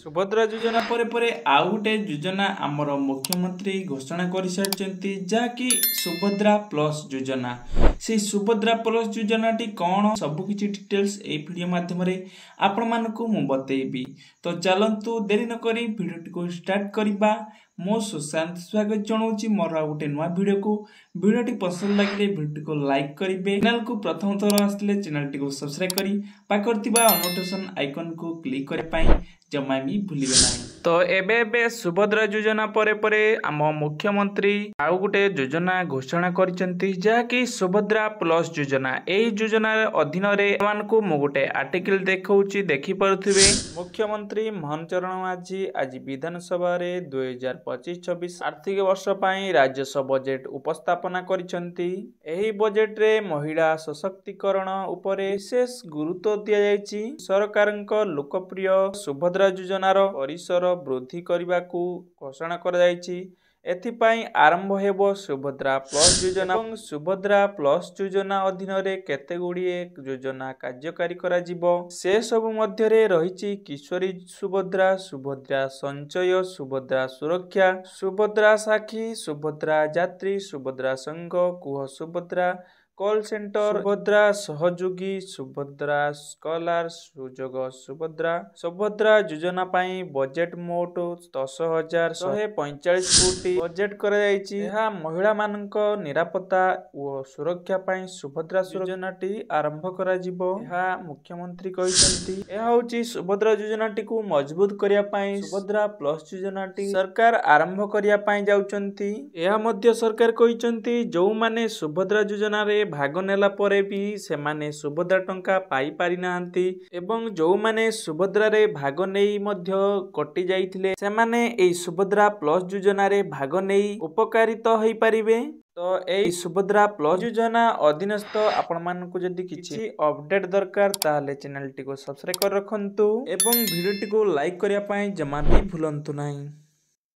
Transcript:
सुभद्रा योजना पर आउ गोटे योजना आमर मुख्यमंत्री घोषणा कर सारी जहाँकि सुभद्रा प्लस योजना। से सुभद्रा प्लस योजना टी कौन सबकि डिटेल्स ए वीडियो माध्यम आपण मानकु मु बतेइबी। तो चलंतु देरी न करी वीडियो को स्टार्ट करिबा। मो सुशांत स्वागत जनाऊँगी मोर आ गोटे नुआ वीडियो टी पसंद लगे वीडियो को लाइक करेंगे। चैनल को प्रथम थर आसले चैनल टी को सब्सक्राइब करी पाखर थिबा नोटिफिकेशन आइकन को क्लिक करे पाई जमा भी भूलिबे नहीं। तो एबे सुभद्रा योजना परे आम मुख्यमंत्री आउ गोटे योजना घोषणा करिसेंती जहाँकि सुभद्रा प्लस योजना। एही योजना अधीन रे मानकु मु गोटे आर्टिकल देखौची देखि पारुथिबे। मुख्यमंत्री मोहन चरण माझी आज विधानसभा रे 2025-26 आर्थिक वर्ष पई राजस्व बजेट उपस्थापना करिसेंती। एही बजेट रे महिला सशक्तिकरण उपरे विशेष गुरुत्व दिया जायछि। सरकारक लोकप्रिय सुभद्रा योजनार परिसर वृद्धि करने घोषणा कर आरंभ हेबो सुभद्रा प्लस योजना। सुभद्रा प्लस योजना अधीन रे केते गुड़िए योजना कार्यकारी करा जिवो। से सब मध्य रही किशोरी सुभद्रा, सुभद्रा संचय, सुभद्रा सुरक्षा, सुभद्रा साखी, सुभद्रा यात्री, सुभद्रा संघ, कुह सुभद्रा कॉल सेंटर, सुभद्रा सहयोगी, सुभद्रा स्कॉलर, सुजोग सुभद्रा। सुभद्रा योजना पाई बजेट मोट 10,145 कोटी बजेट करा जायछि। यह महिला मानक निरापत्ता और सुरक्षा पाई सुभद्रा योजना टी आरंभ करा जिवो। यह मुख्यमंत्री कहिसेंती। यह होची सुभद्रा योजना टी को मजबूत करिया पाई सुभद्रा प्लस योजना टी सरकार आरंभ करिया पाई जाउचंती। यह मध्य सरकार कहिसेंती जो माने सुभद्रा योजना रे भाग नेला परे भी सेमाने सुभद्रा टंका पाई पारि नाहंती एवं जो माने सुभद्रा रे भाग नेई मध्य कटि जाइथिले सेमाने एई सुभद्रा प्लस योजना रे भाग नेई उपकारित होई परिबे। तो एई सुभद्रा प्लस योजना अधीनस्थ आपण मानकु जदि किछि अपडेट दरकार ताले चैनल टी को सब्सक्राइब कर रखंतु एवं वीडियो टी को लाइक करिया पई जमा भी भूलंतु नाही।